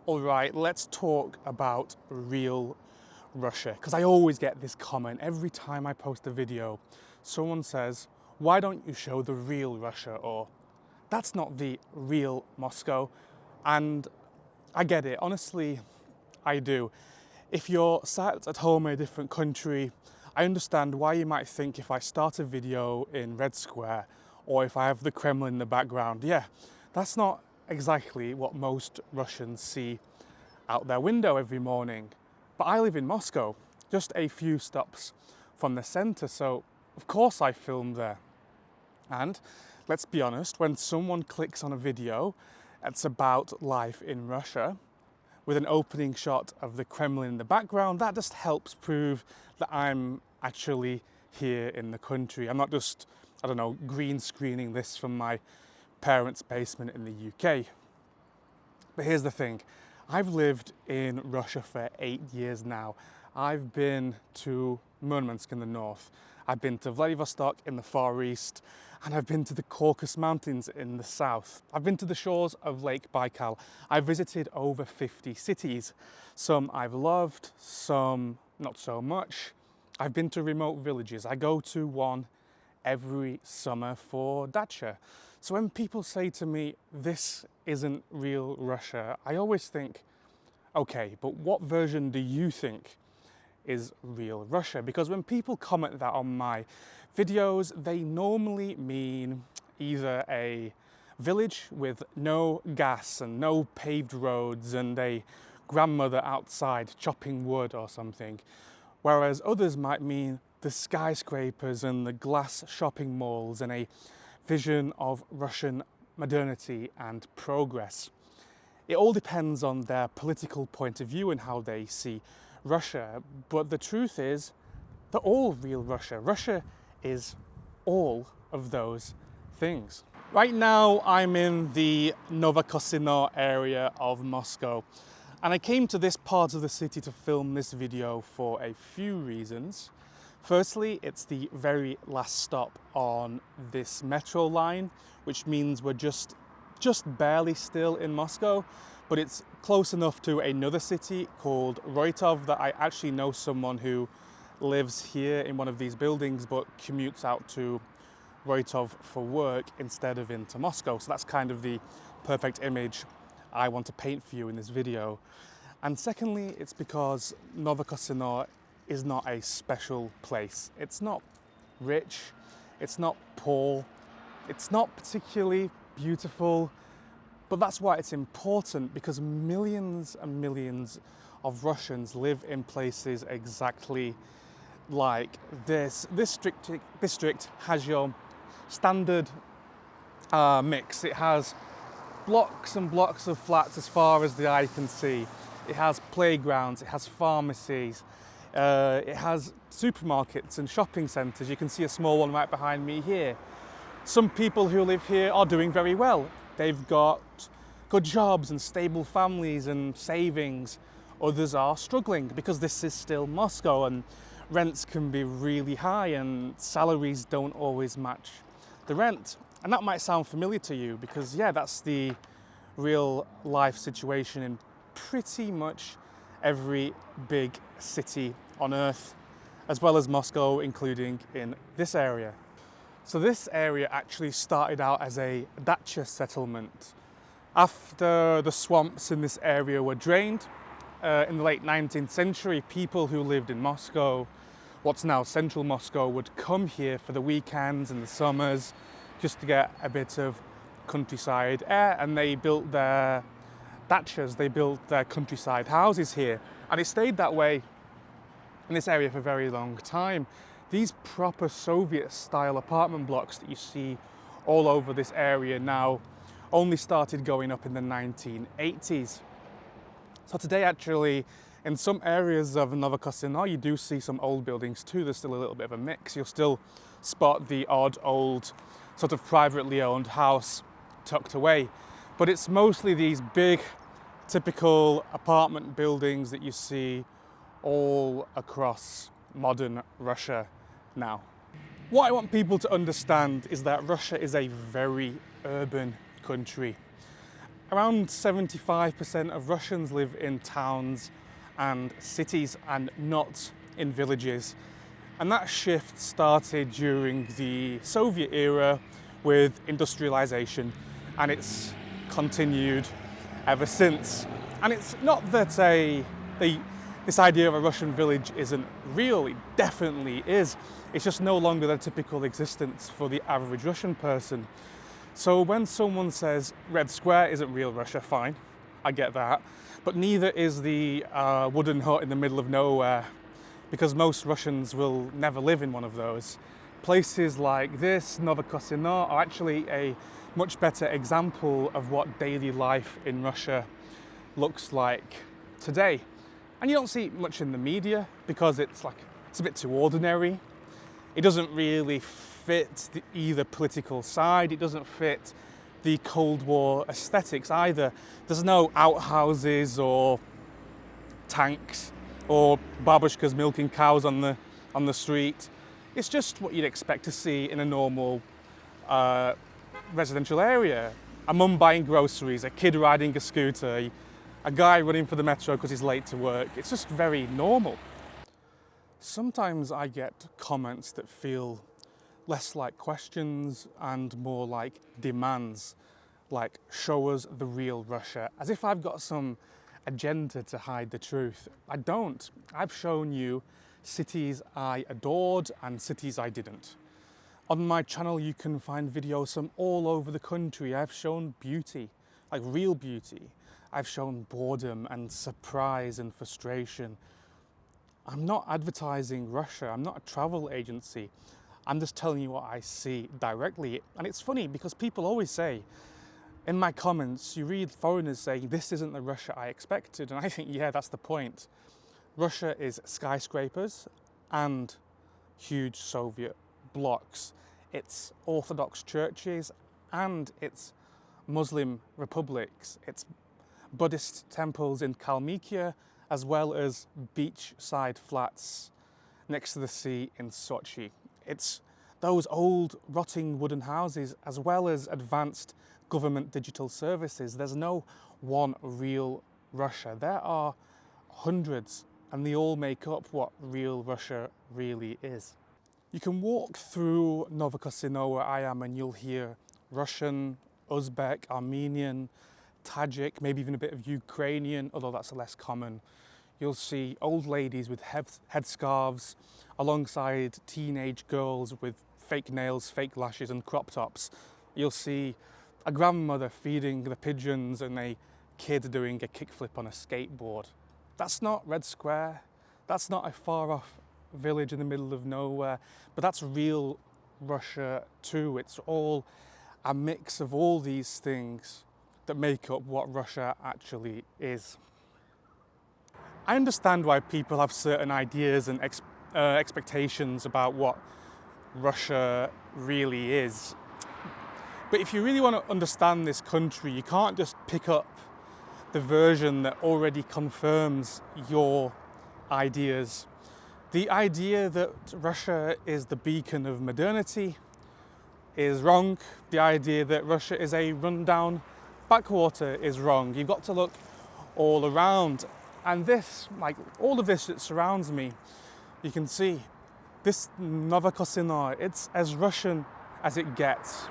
All right, let's talk about real Russia, because I always get this comment every time I post a video. Someone says, why don't you show the real Russia? Or that's not the real Moscow. And I get it, honestly, I do. If you're sat at home in a different country, I understand why you might think if I start a video in Red Square or if I have the Kremlin in the background, yeah, that's not exactly what most Russians see out their window every morning. But I live in Moscow, just a few stops from the centre, so of course I filmed there. And let's be honest, when someone clicks on a video that's about life in Russia, with an opening shot of the Kremlin in the background, that just helps prove that I'm actually here in the country. I'm not just, I don't know, green screening this from my parents' basement in the UK. But here's the thing, I've lived in Russia for 8 years now. I've been to Murmansk in the north, I've been to Vladivostok in the far east, and I've been to the Caucasus Mountains in the south. I've been to the shores of Lake Baikal. I've visited over 50 cities. Some I've loved, some not so much. I've been to remote villages. I go to one every summer for dacha. So when people say to me, this isn't real Russia, I always think, okay, but what version do you think is real Russia? Because when people comment that on my videos, they normally mean either a village with no gas and no paved roads and a grandmother outside chopping wood or something, whereas others might mean the skyscrapers and the glass shopping malls and a vision of Russian modernity and progress. It all depends on their political point of view and how they see Russia, but the truth is they're all real Russia. Russia is all of those things. Right now I'm in the Novokosino area of Moscow, and I came to this part of the city to film this video for a few reasons. Firstly, it's the very last stop on this metro line, which means we're just barely still in Moscow, but it's close enough to another city called Roitov that I actually know someone who lives here in one of these buildings but commutes out to Roitov for work instead of into Moscow. So that's kind of the perfect image I want to paint for you in this video. And secondly, it's because Novokosino is not a special place. It's not rich, it's not poor, it's not particularly beautiful, but that's why it's important, because millions and millions of Russians live in places exactly like this. This district has your standard mix. It has blocks and blocks of flats as far as the eye can see. It has playgrounds, it has pharmacies, it has supermarkets and shopping centres. You can see a small one right behind me here. Some people who live here are doing very well. They've got good jobs and stable families and savings. Others are struggling because this is still Moscow and rents can be really high and salaries don't always match the rent. And that might sound familiar to you because, yeah, that's the real life situation in pretty much every big city on earth, as well as Moscow, including in this area. So this area actually started out as a dacha settlement. After the swamps in this area were drained in the late 19th century, people who lived in Moscow, what's now central Moscow, would come here for the weekends and the summers just to get a bit of countryside air, and they built their dachas, they built their countryside houses here, and it stayed that way in this area for a very long time. These proper Soviet-style apartment blocks that you see all over this area now only started going up in the 1980s. So today, actually, in some areas of Novokosino, you do see some old buildings too. There's still a little bit of a mix. You'll still spot the odd old sort of privately owned house tucked away. But it's mostly these big, typical apartment buildings that you see all across modern Russia now. What I want people to understand is that Russia is a very urban country. And Around 75% of Russians live in towns and cities and not in villages. And that shift started during the Soviet era with industrialization, and it's continued ever since. And it's not that this idea of a Russian village isn't real, it definitely is. It's just no longer the typical existence for the average Russian person. So when someone says Red Square isn't real Russia, fine, I get that. But neither is the wooden hut in the middle of nowhere, because most Russians will never live in one of those. Places like this, Novokosino, are actually a much better example of what daily life in Russia looks like today. And you don't see it much in the media because it's a bit too ordinary. It doesn't really fit either political side. It doesn't fit the Cold War aesthetics either. There's no outhouses or tanks or babushkas milking cows on the street. It's just what you'd expect to see in a normal residential area. A mum buying groceries, a kid riding a scooter, a guy running for the metro because he's late to work. It's just very normal. Sometimes I get comments that feel less like questions and more like demands, like show us the real Russia, as if I've got some agenda to hide the truth. I don't. I've shown you cities I adored and cities I didn't. On my channel you can find videos from all over the country. I've shown beauty, like real beauty. I've shown boredom and surprise and frustration. I'm not advertising Russia. I'm not a travel agency. I'm just telling you what I see directly. And it's funny because people always say, in my comments, you read foreigners saying, this isn't the Russia I expected. And I think, yeah, that's the point. Russia is skyscrapers and huge Soviet blocks. It's Orthodox churches and it's Muslim republics. It's Buddhist temples in Kalmykia, as well as beachside flats next to the sea in Sochi. It's those old rotting wooden houses, as well as advanced government digital services. There's no one real Russia. There are hundreds, and they all make up what real Russia really is. You can walk through Novokosino where I am and you'll hear Russian, Uzbek, Armenian, Tajik, maybe even a bit of Ukrainian, although that's less common. You'll see old ladies with headscarves alongside teenage girls with fake nails, fake lashes and crop tops. You'll see a grandmother feeding the pigeons and a kid doing a kickflip on a skateboard. That's not Red Square. That's not a far off village in the middle of nowhere, but that's real Russia too. It's all a mix of all these things that make up what Russia actually is. I understand why people have certain ideas and expectations about what Russia really is. But if you really want to understand this country, you can't just pick up the version that already confirms your ideas. The idea that Russia is the beacon of modernity is wrong. The idea that Russia is a rundown backwater is wrong. You've got to look all around. And this, like all of this that surrounds me, you can see this Novokosino, it's as Russian as it gets.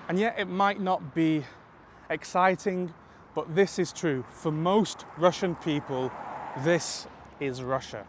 And yet it might not be exciting, but this is true. For most Russian people, this is Russia.